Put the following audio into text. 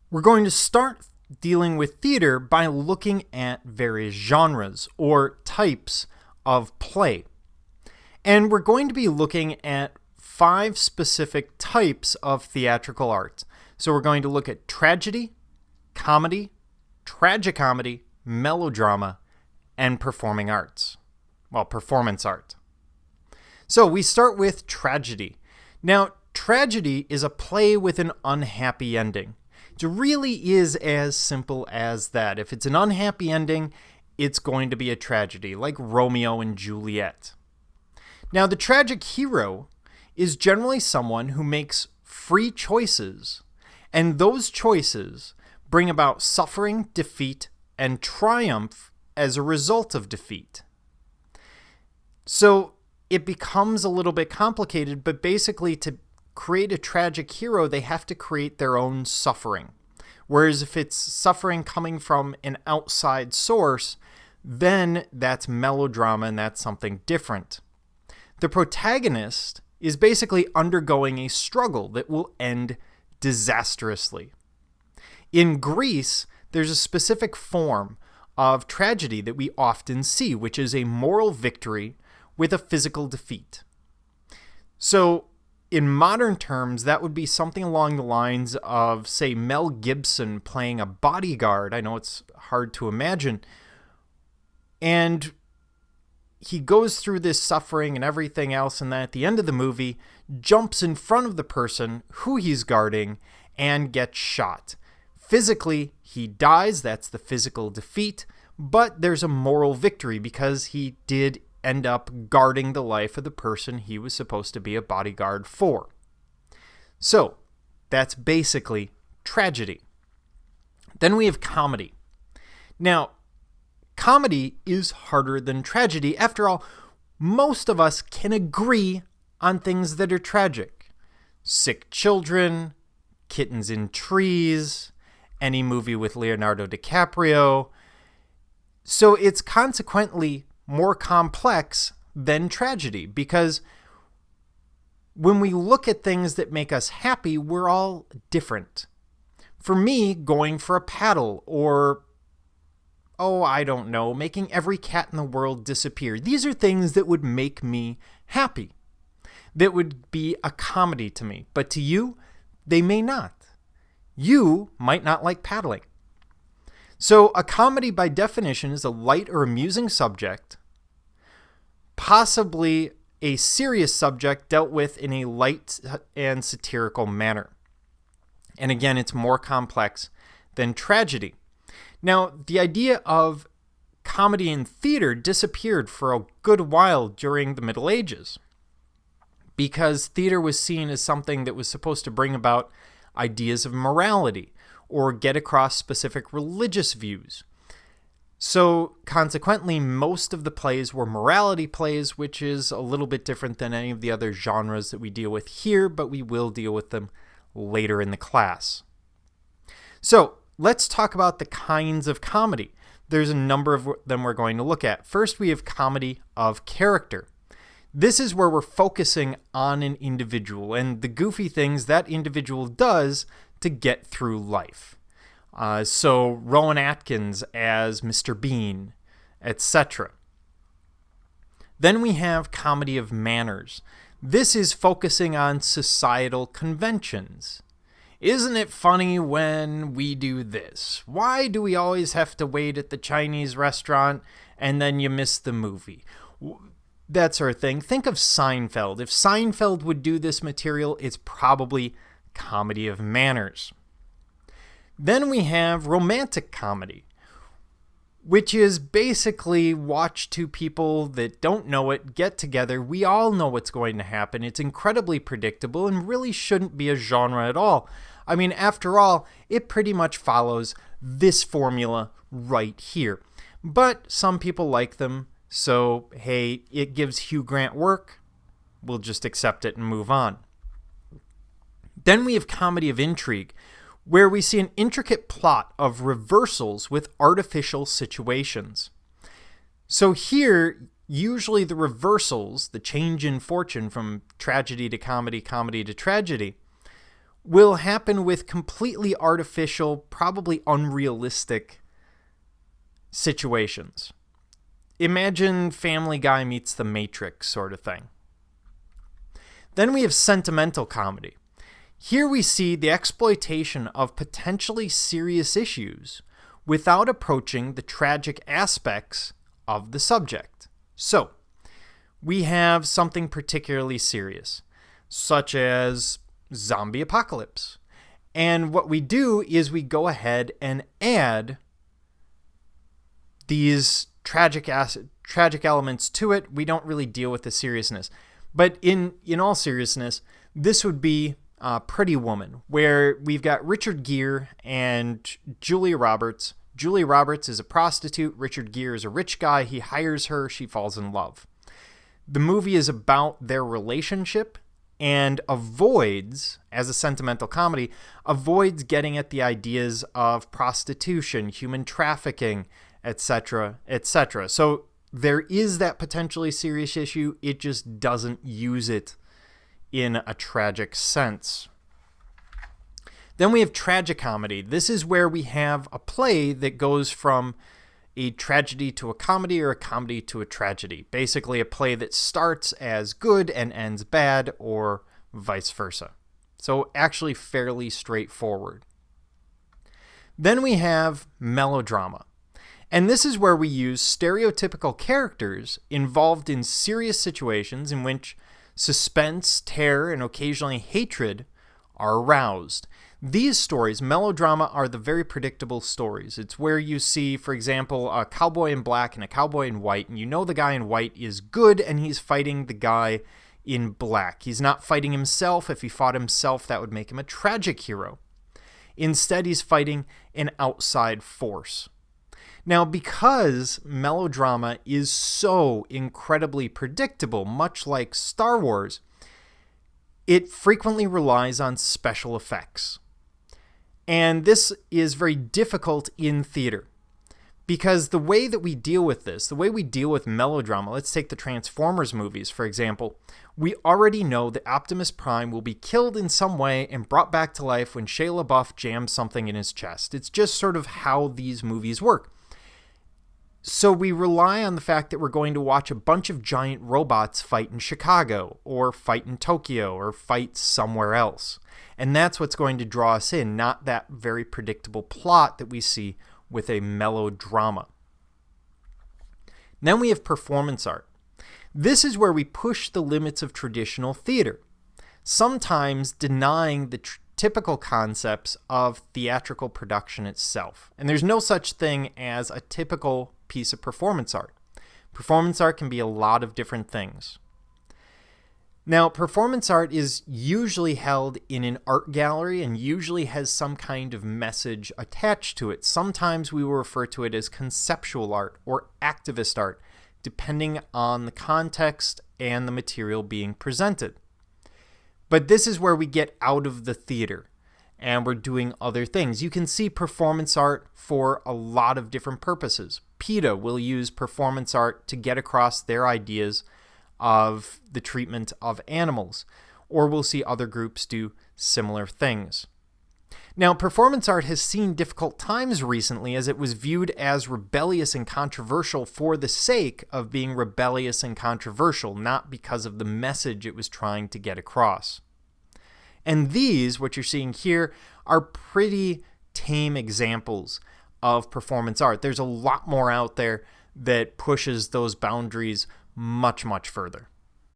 We're going to start dealing with theater by looking at various genres or types of play. And we're going to be looking at 5 specific types of theatrical art. So we're going to look at tragedy, comedy, tragicomedy, melodrama, and performing arts. Well, performance art. So we start with tragedy. Now, tragedy is a play with an unhappy ending. It really is as simple as that. If it's an unhappy ending, it's going to be a tragedy, like Romeo and Juliet. Now, the tragic hero is generally someone who makes free choices, and those choices bring about suffering, defeat, and triumph as a result of defeat. So it becomes a little bit complicated, but basically to create a tragic hero, they have to create their own suffering. Whereas if it's suffering coming from an outside source, then that's melodrama and that's something different. The protagonist is basically undergoing a struggle that will end disastrously. In Greece, there's a specific form of tragedy that we often see, which is a moral victory with a physical defeat. So, in modern terms, that would be something along the lines of, say, Mel Gibson playing a bodyguard. I know it's hard to imagine. And he goes through this suffering and everything else, and then at the end of the movie, jumps in front of the person who he's guarding and gets shot. Physically, he dies. That's the physical defeat. But there's a moral victory because he did end up guarding the life of the person he was supposed to be a bodyguard for. So, that's basically tragedy. Then we have comedy. Now, comedy is harder than tragedy. After all, most of us can agree on things that are tragic. Sick children, kittens in trees, any movie with Leonardo DiCaprio. So it's consequently more complex than tragedy, because when we look at things that make us happy, we're all different. For me, going for a paddle, or, I don't know, making every cat in the world disappear, these are things that would make me happy, that would be a comedy to me. But to you, they may not. You might not like paddling. So a comedy, by definition, is a light or amusing subject, possibly a serious subject dealt with in a light and satirical manner. And again, it's more complex than tragedy. Now, the idea of comedy in theater disappeared for a good while during the Middle Ages, because theater was seen as something that was supposed to bring about ideas of morality or get across specific religious views. So consequently, most of the plays were morality plays, which is a little bit different than any of the other genres that we deal with here, but we will deal with them later in the class. So let's talk about the kinds of comedy. There's a number of them we're going to look at. First, we have comedy of character. This is where we're focusing on an individual and the goofy things that individual does to get through life. So Rowan Atkins as Mr. Bean, etc. Then we have comedy of manners. This is focusing on societal conventions. Isn't it funny when we do this? Why do we always have to wait at the Chinese restaurant and then you miss the movie? That sort of thing. Think of Seinfeld. If Seinfeld would do this material, it's probably comedy of manners. Then we have romantic comedy, which is basically watch two people that don't know it get together. We all know what's going to happen. It's incredibly predictable and really shouldn't be a genre at all. I mean, after all, it pretty much follows this formula right here. But some people like them, so hey, it gives Hugh Grant work. We'll just accept it and move on. Then we have comedy of intrigue, where we see an intricate plot of reversals with artificial situations. So here, usually the reversals, the change in fortune from tragedy to comedy, comedy to tragedy, will happen with completely artificial, probably unrealistic situations. Imagine Family Guy meets The Matrix sort of thing. Then we have sentimental comedy. Here we see the exploitation of potentially serious issues without approaching the tragic aspects of the subject. So, we have something particularly serious, such as zombie apocalypse. And what we do is we go ahead and add these tragic elements to it. We don't really deal with the seriousness. But in all seriousness, this would be Pretty Woman, where we've got Richard Gere and Julia Roberts. Julia Roberts is a prostitute. Richard Gere is a rich guy. He hires her. She falls in love. The movie is about their relationship and avoids, as a sentimental comedy, avoids getting at the ideas of prostitution, human trafficking, etc., etc. So there is that potentially serious issue. It just doesn't use it in a tragic sense. Then we have tragicomedy. This is where we have a play that goes from a tragedy to a comedy or a comedy to a tragedy. Basically a play that starts as good and ends bad, or vice versa. So actually fairly straightforward. Then we have melodrama. And this is where we use stereotypical characters involved in serious situations in which suspense, terror, and occasionally hatred are aroused. These stories, melodrama, are the very predictable stories. It's where you see, for example, a cowboy in black and a cowboy in white, and you know the guy in white is good and he's fighting the guy in black. He's not fighting himself. If he fought himself, that would make him a tragic hero. Instead, he's fighting an outside force. Now, because melodrama is so incredibly predictable, much like Star Wars, it frequently relies on special effects. And this is very difficult in theater, because the way that we deal with this, the way we deal with melodrama, let's take the Transformers movies, for example, we already know that Optimus Prime will be killed in some way and brought back to life when Shia LaBeouf jams something in his chest. It's just sort of how these movies work. So we rely on the fact that we're going to watch a bunch of giant robots fight in Chicago, or fight in Tokyo, or fight somewhere else. And that's what's going to draw us in, not that very predictable plot that we see with a melodrama. Then we have performance art. This is where we push the limits of traditional theater, sometimes denying the typical concepts of theatrical production itself. And there's no such thing as a typical piece of performance art. Performance art can be a lot of different things. Now, performance art is usually held in an art gallery and usually has some kind of message attached to it. Sometimes we will refer to it as conceptual art or activist art, depending on the context and the material being presented. But this is where we get out of the theater and we're doing other things. You can see performance art for a lot of different purposes. PETA will use performance art to get across their ideas of the treatment of animals, or we'll see other groups do similar things. Now, performance art has seen difficult times recently as it was viewed as rebellious and controversial for the sake of being rebellious and controversial, not because of the message it was trying to get across. And these, what you're seeing here, are pretty tame examples of performance art. There's a lot more out there that pushes those boundaries much, much further.